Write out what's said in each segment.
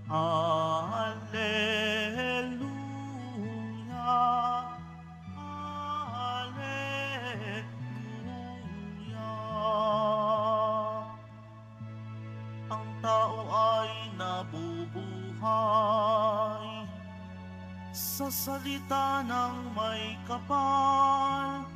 Alleluia, Alleluia. Ang tao ay nabubuhay sa salita ng may kapal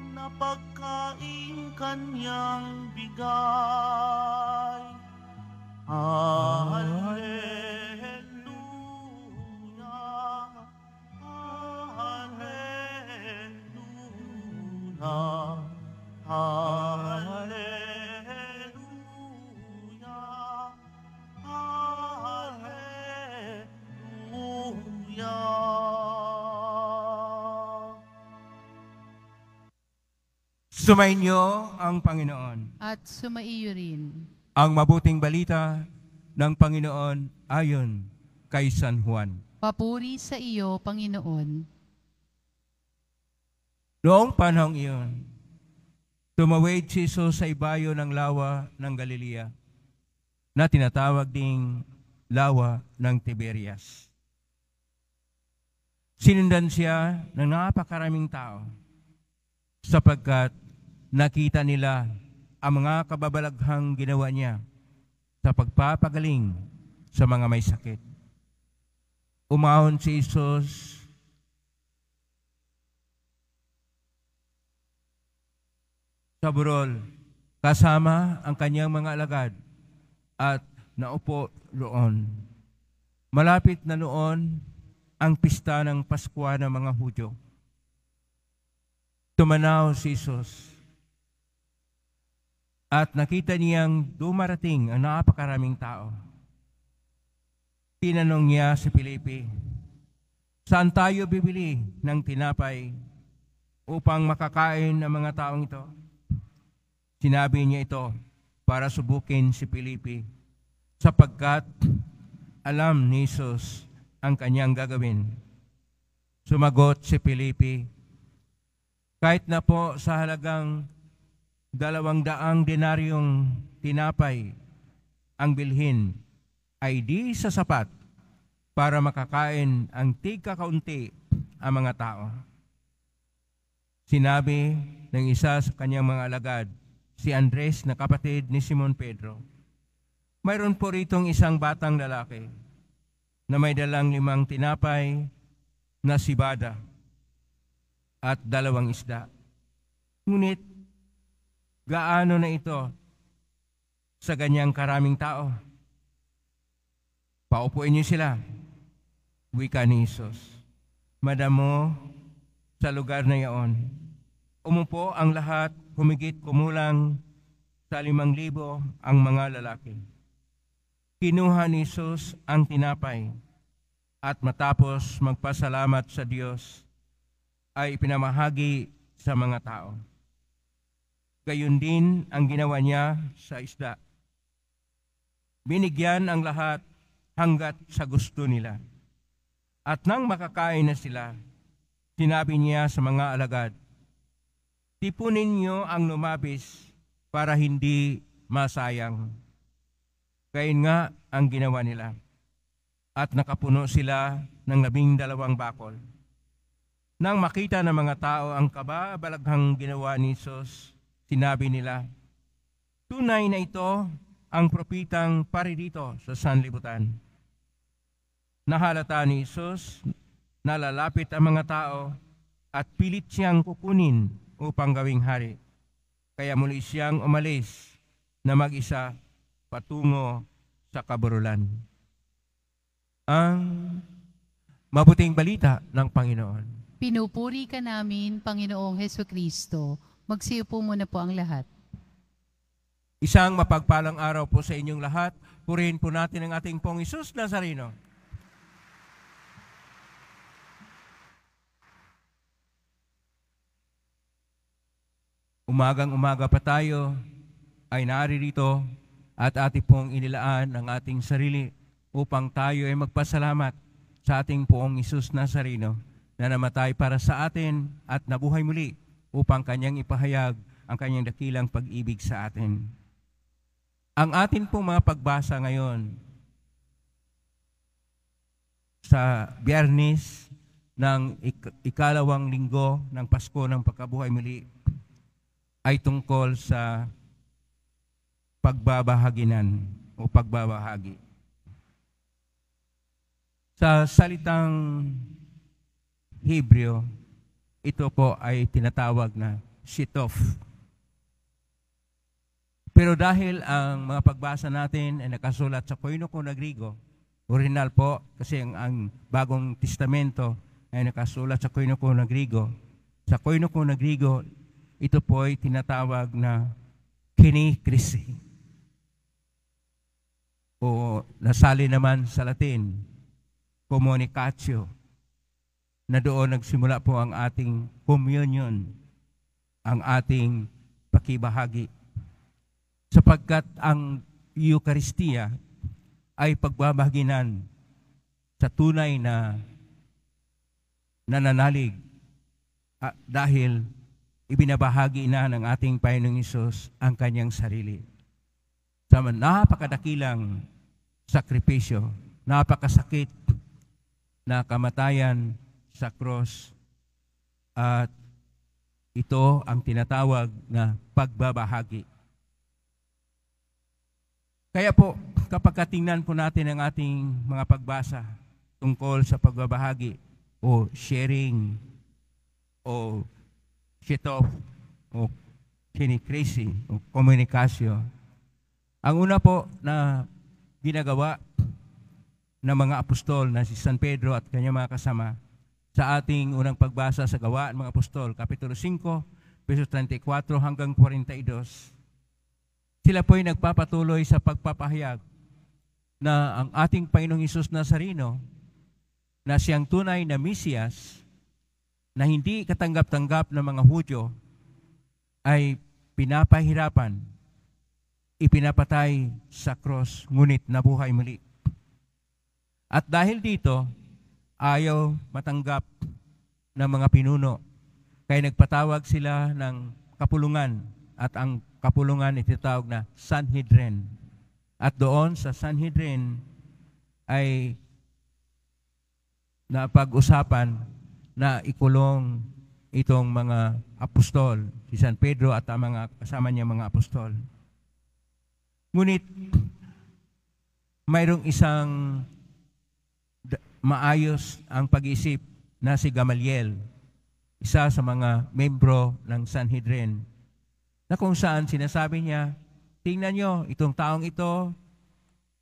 na pagkain kanyang bigay. Alleluia, Alleluia, Alleluia, Alleluia. Sumainyo ang Panginoon. At sumaiyo rin. Ang mabuting balita ng Panginoon ayon kay San Juan. Papuri sa iyo, Panginoon. Noong panahong iyon, tumawid si Jesus sa ibayo ng lawa ng Galilea na tinatawag ding lawa ng Tiberias. Sinundan siya ng napakaraming tao sapagkat nakita nila ang mga kababalaghang ginawa niya sa pagpapagaling sa mga may sakit. Umahon si Jesus sa burol kasama ang kanyang mga alagad at naupo roon. Malapit na noon ang pista ng Paskwa ng mga Hudyo. Tumanaw si Jesus at nakita niyang dumarating ang napakaraming tao. Tinanong niya si Felipe, "Saan tayo bibili ng tinapay upang makakain ang mga taong ito?" Sinabi niya ito para subukin si Felipe sapagkat alam ni Jesus ang kanyang gagawin. Sumagot si Felipe, "Kahit na po sa halagang 200 denaryong tinapay ang bilhin ay di sasapat para makakain ang tigkakaunti ang mga tao." Sinabi ng isa sa kanyang mga alagad, si Andres na kapatid ni Simon Pedro, "Mayroon po ritong isang batang lalaki na may dalang 5 tinapay na sibada at 2 isda. Ngunit gaano na ito sa ganyang karaming tao? Paupuin niyo sila," wika ni Jesus. Madamo sa lugar na iyon, umupo ang lahat, humigit kumulang sa 5,000 ang mga lalaki. Kinuha ni Jesus ang tinapay at matapos magpasalamat sa Diyos ay ipinamahagi sa mga tao. Gayon din ang ginawa niya sa isda. Binigyan ang lahat hanggat sa gusto nila. At nang makakain na sila, sinabi niya sa mga alagad, "Tipunin niyo ang lumabis para hindi masayang." Gayon nga ang ginawa nila. At nakapuno sila ng 12 bakol. Nang makita ng mga tao ang kababalaghang ginawa ni Jesus, sinabi nila, "Tunay na ito ang propitang paririto sa sanlibutan." Nahalata ni Jesus na lalapit ang mga tao at pilit siyang kukunin upang gawing hari. Kaya muli siyang umalis na mag-isa patungo sa kaburulan. Ang mabuting balita ng Panginoon. Pinupuri ka namin, Panginoong Hesukristo. Magsiupo muna po ang lahat. Isang mapagpalang araw po sa inyong lahat. Purihin po natin ang ating Pong Hesus Nazareno. Umagang-umaga pa tayo ay naririto at ating pong inilaan ang ating sarili upang tayo ay magpasalamat sa ating Poong Hesus Nazareno na namatay para sa atin at nabuhay muli upang kanyang ipahayag ang kanyang dakilang pag-ibig sa atin. Ang atin pong mga pagbasa ngayon sa Biyernes ng ikalawang linggo ng Pasko ng Pagkabuhay Muli ay tungkol sa pagbabahaginan o pagbabahagi. Sa salitang Hebreo, ito po ay tinatawag na shitof. Pero dahil ang mga pagbasa natin ay nakasulat sa Koinoko na Grigo, original po kasi ang Bagong Testamento ay nakasulat sa Koinoko na Grigo. Sa Koinoko na Grigo, ito po ay tinatawag na kinikrisi. O nasali naman sa Latin, communicatio, na doon nagsimula po ang ating communion, ang ating pakibahagi. Sapagkat ang Eucharistia ay pagbabahaginan sa tunay na nananalig dahil ibinabahagi na ng ating Panginoong Hesus ang kanyang sarili. Sa napakadakilang sakripisyo, napakasakit na kamatayan sa cross, at ito ang tinatawag na pagbabahagi. Kaya po, kapag tingnan po natin ang ating mga pagbasa tungkol sa pagbabahagi o sharing o shitof o kinikrisi o komunikasyon, ang una po na ginagawa ng mga apostol na si San Pedro at kanyang mga kasama sa ating unang pagbasa sa Gawa ng mga Apostol, Kapitulo 5, versos 34 hanggang 42, sila po ay nagpapatuloy sa pagpapahayag na ang ating Panginoong Hesus Nazareno na siyang tunay na Mesiyas na hindi katanggap-tanggap ng mga Hudyo ay pinapahirapan, ipinapatay sa cross, ngunit nabuhay muli. At dahil dito, ayaw matanggap ng mga pinuno, kaya nagpatawag sila ng kapulungan, at ang kapulungan itinatawag na Sanhedrin. At doon sa Sanhedrin ay napag-usapan na ikulong itong mga apostol, si San Pedro at ang mga kasama niya mga apostol. Ngunit mayroong isang maayos ang pag-iisip na si Gamaliel, isa sa mga membro ng Sanhedrin, na kung saan sinasabi niya, tingnan nyo, itong taong ito,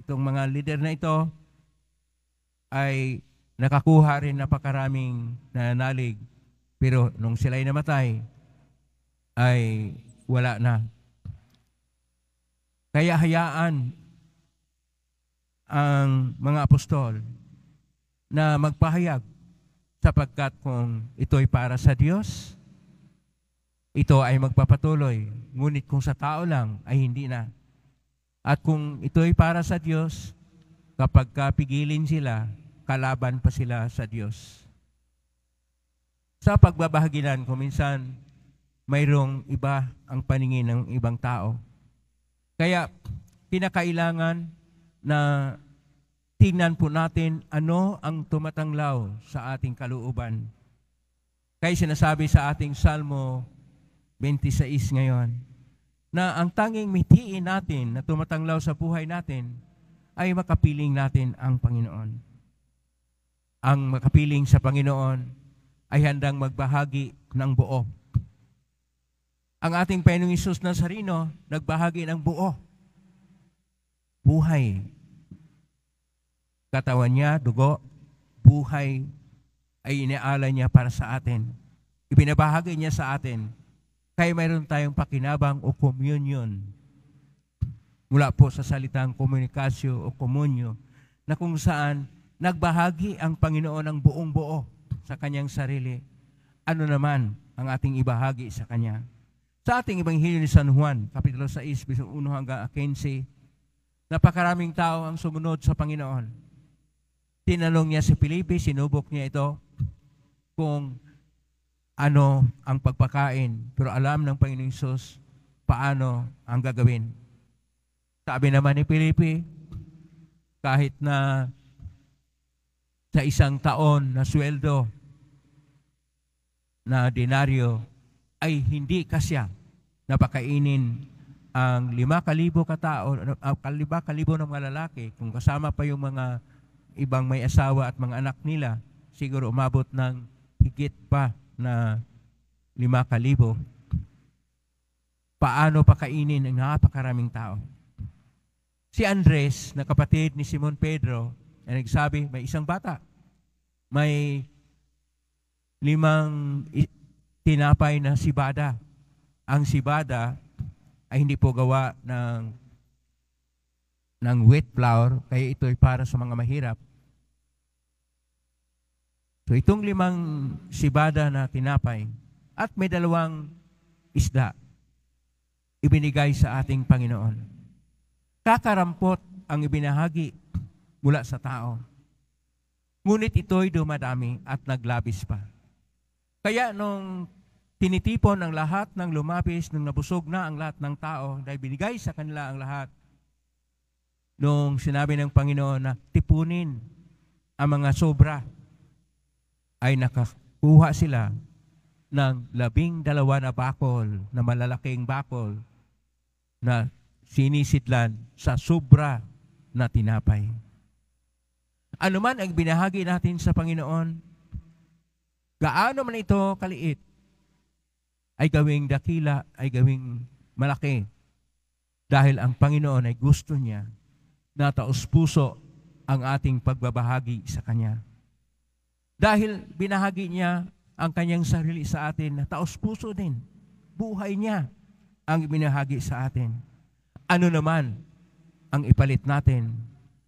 itong mga leader na ito, ay nakakuha rin napakaraming nananalig, pero nung sila'y namatay, ay wala na. Kaya hayaan ang mga apostol na magpahayag, sapagkat kung ito'y para sa Diyos, ito ay magpapatuloy. Ngunit kung sa tao lang, ay hindi na. At kung ito'y para sa Diyos, kapag kapigilin sila, kalaban pa sila sa Diyos. Sa pagbabahaginan, kung minsan, mayroong iba ang paningin ng ibang tao. Kaya, kinakailangan na tingnan po natin ano ang tumatanglaw sa ating kalooban. Kaya sinasabi sa ating Salmo 26 ngayon, na ang tanging mitiin natin na tumatanglaw sa buhay natin ay makapiling natin ang Panginoon. Ang makapiling sa Panginoon ay handang magbahagi ng buo. Ang ating Panginoong Hesus Nazareno nagbahagi ng buo. Buhay. Katawan niya, dugo, buhay ay iniaalay niya para sa atin. Ibinabahagi niya sa atin. Kaya mayroon tayong pakinabang o communion mula po sa salitang komunikasyo o komunyo, na kung saan nagbahagi ang Panginoon ng buong buo sa kanyang sarili. Ano naman ang ating ibahagi sa kanya? Sa ating Ebanghelyo ni San Juan, Kapitulo 6, verso 1 hanggang 15, napakaraming tao ang sumunod sa Panginoon. Tinanong niya si Felipe, sinubok niya ito kung ano ang pagpakain, pero alam ng Panginoong Hesus paano ang gagawin. Sabi naman ni Felipe, kahit na sa isang taon na sweldo na denaryo ay hindi kasya na pakainin ang 5,000 katao, 5,000 ng mga lalaki, kung kasama pa yung mga ibang may asawa at mga anak nila, siguro umabot ng higit pa na 5,000. Paano pakainin ang napakaraming tao? Si Andres, na kapatid ni Simon Pedro, ay nagsabi, may isang bata, may 5 tinapay na sibada. Ang sibada ay hindi po gawa ng wheat flour, kaya ito ay para sa mga mahirap. So itong 5 sibada na tinapay at may 2 isda, ibinigay sa ating Panginoon. Kakarampot ang ibinahagi mula sa tao. Ngunit ito'y dumadami at naglabis pa. Kaya nung tinitipon ang lahat ng lumapis, nung nabusog na ang lahat ng tao, dahil binigay sa kanila ang lahat, nung sinabi ng Panginoon na tipunin ang mga sobra, ay nakakuha sila ng 12 na bakol, na malalaking bakol, na sinisidlan sa sobra na tinapay. Ano man ang binahagi natin sa Panginoon, gaano man ito kaliit, ay gawing dakila, ay gawing malaki. Dahil ang Panginoon ay gusto niya na taos-puso ang ating pagbabahagi sa Kanya. Dahil binahagi niya ang Kanyang sarili sa atin na taos-puso din. Buhay niya ang binahagi sa atin. Ano naman ang ipalit natin?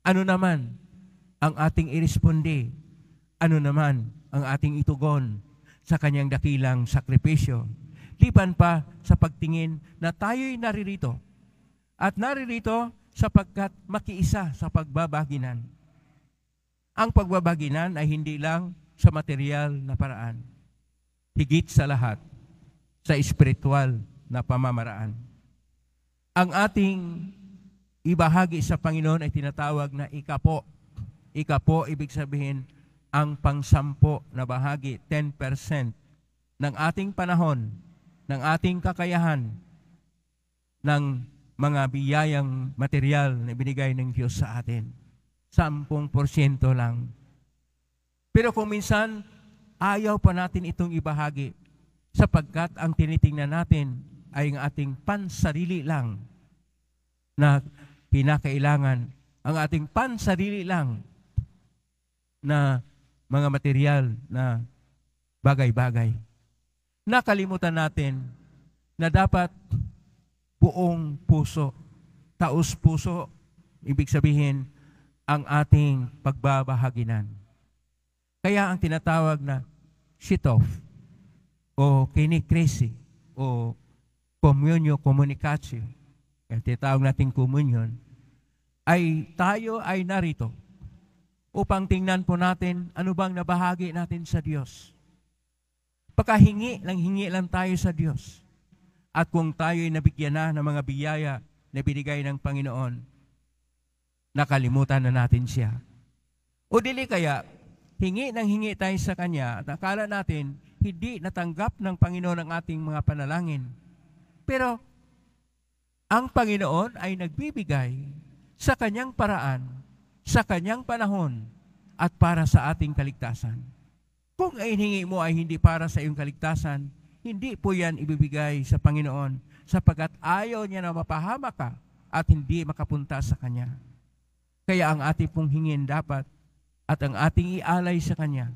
Ano naman ang ating iresponde? Ano naman ang ating itugon sa Kanyang dakilang sakripisyo? Liban pa sa pagtingin na tayo'y naririto. At naririto sapagkat makiisa sa pagbabaginan. Ang pagbabaginan ay hindi lang sa material na paraan. Higit sa lahat, sa espiritual na pamamaraan. Ang ating ibahagi sa Panginoon ay tinatawag na ikapo. Ikapo, ibig sabihin, ang pang-10 na bahagi, 10% ng ating panahon, ng ating kakayahan, ng mga biyayang material na binigay ng Diyos sa atin. 10% lang. Pero kung minsan, ayaw pa natin itong ibahagi sapagkat ang tinitingnan natin ay ang ating pansarili lang na kinakailangan, ang ating pansarili lang na mga material na bagay-bagay. Nakalimutan natin na dapat buong puso, taos puso, ibig sabihin, ang ating pagbabahaginan. Kaya ang tinatawag na shitof o kinikrisi o komunyo komunikasyo, kaya tinatawag natin komunyon, ay tayo ay narito upang tingnan po natin ano bang nabahagi natin sa Diyos. Pagkahingi lang tayo sa Diyos. At kung tayo ay nabigyan na ng mga biyaya na binigay ng Panginoon, nakalimutan na natin siya. O dili kaya, hingi tayo sa Kanya at akala natin hindi natanggap ng Panginoon ang ating mga panalangin. Pero ang Panginoon ay nagbibigay sa Kanyang paraan, sa Kanyang panahon, at para sa ating kaligtasan. Kung ay hingi mo ay hindi para sa iyong kaligtasan, hindi po yan ibibigay sa Panginoon sapagkat ayaw niya na mapahama ka at hindi makapunta sa Kanya. Kaya ang ating pong hingin dapat at ang ating ialay sa Kanya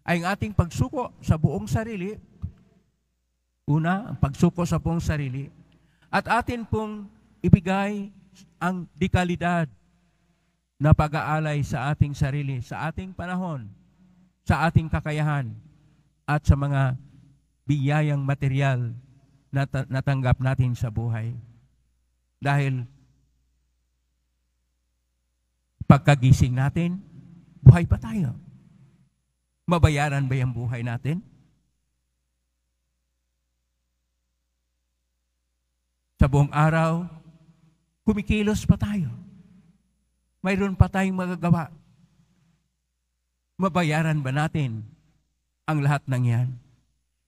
ay ang ating pagsuko sa buong sarili. Una, ang pagsuko sa buong sarili. At atin pong ibigay ang dekalidad na pag-aalay sa ating sarili, sa ating panahon, sa ating kakayahan, at sa mga biyayang material na natanggap natin sa buhay. Dahil pagkagising natin, buhay pa tayo. Mabayaran ba yung buhay natin? Sa buong araw, kumikilos pa tayo. Mayroon pa tayong magagawa. Mabayaran ba natin ang lahat ng yan?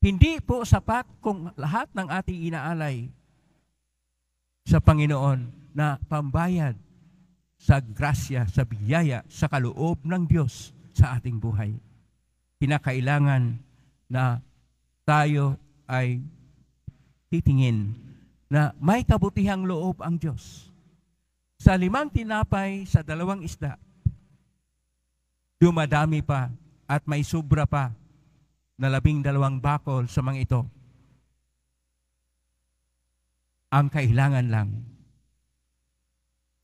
Hindi po sapat kung lahat ng ating inaalay sa Panginoon na pambayad sa grasya, sa biyaya, sa kaloob ng Diyos sa ating buhay. Kinakailangan na tayo ay titingin na may kabutihang loob ang Diyos. Sa 5 tinapay, sa 2 isda, dumadami pa at may sobra pa na 12 bakol sa mga ito. Ang kailangan lang,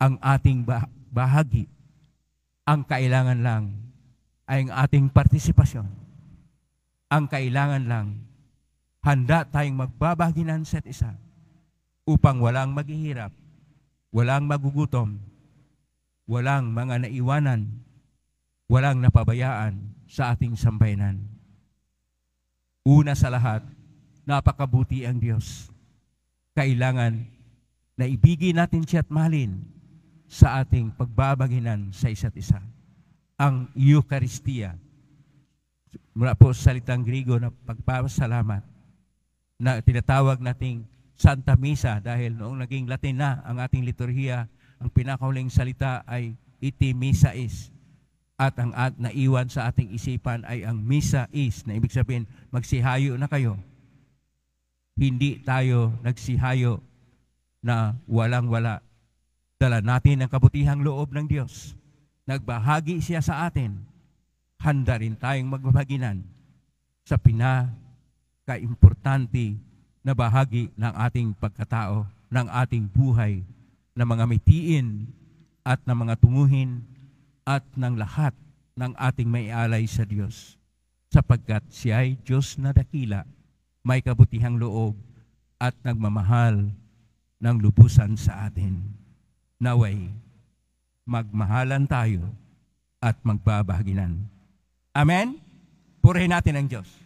ang ating bahagi, ang kailangan lang ay ang ating partisipasyon. Ang kailangan lang, handa tayong magbabaginan sa isa upang walang maghihirap, walang magugutom, walang mga naiwanan, walang napabayaan sa ating sambayanan. Una sa lahat, napakabuti ang Diyos. Kailangan na ibigin natin siya at mahalin sa ating pagbabaginan sa isa't isa. Ang Eucharistia, mula po sa salitang Griego na pagpapasalamat, na tinatawag nating Santa Misa dahil noong naging Latin na ang ating liturhiya, ang pinakahuling salita ay iti missa is. At ang naiwan sa ating isipan ay ang misa is, na ibig sabihin, magsihayo na kayo. Hindi tayo nagsihayo na walang-wala. Dala natin ang kabutihang loob ng Diyos. Nagbahagi siya sa atin. Handa rin tayong magbabaginan sa pinaka-importante na bahagi ng ating pagkatao, ng ating buhay, ng mga mitiin at ng mga tunguhin at ng lahat ng ating maialay sa Diyos. Sapagkat siya ay Diyos na dakila, may kabutihang loob at nagmamahal ng lubusan sa atin. Naway, magmahalan tayo at magbabahaginan. Amen? Purihin natin ang Diyos.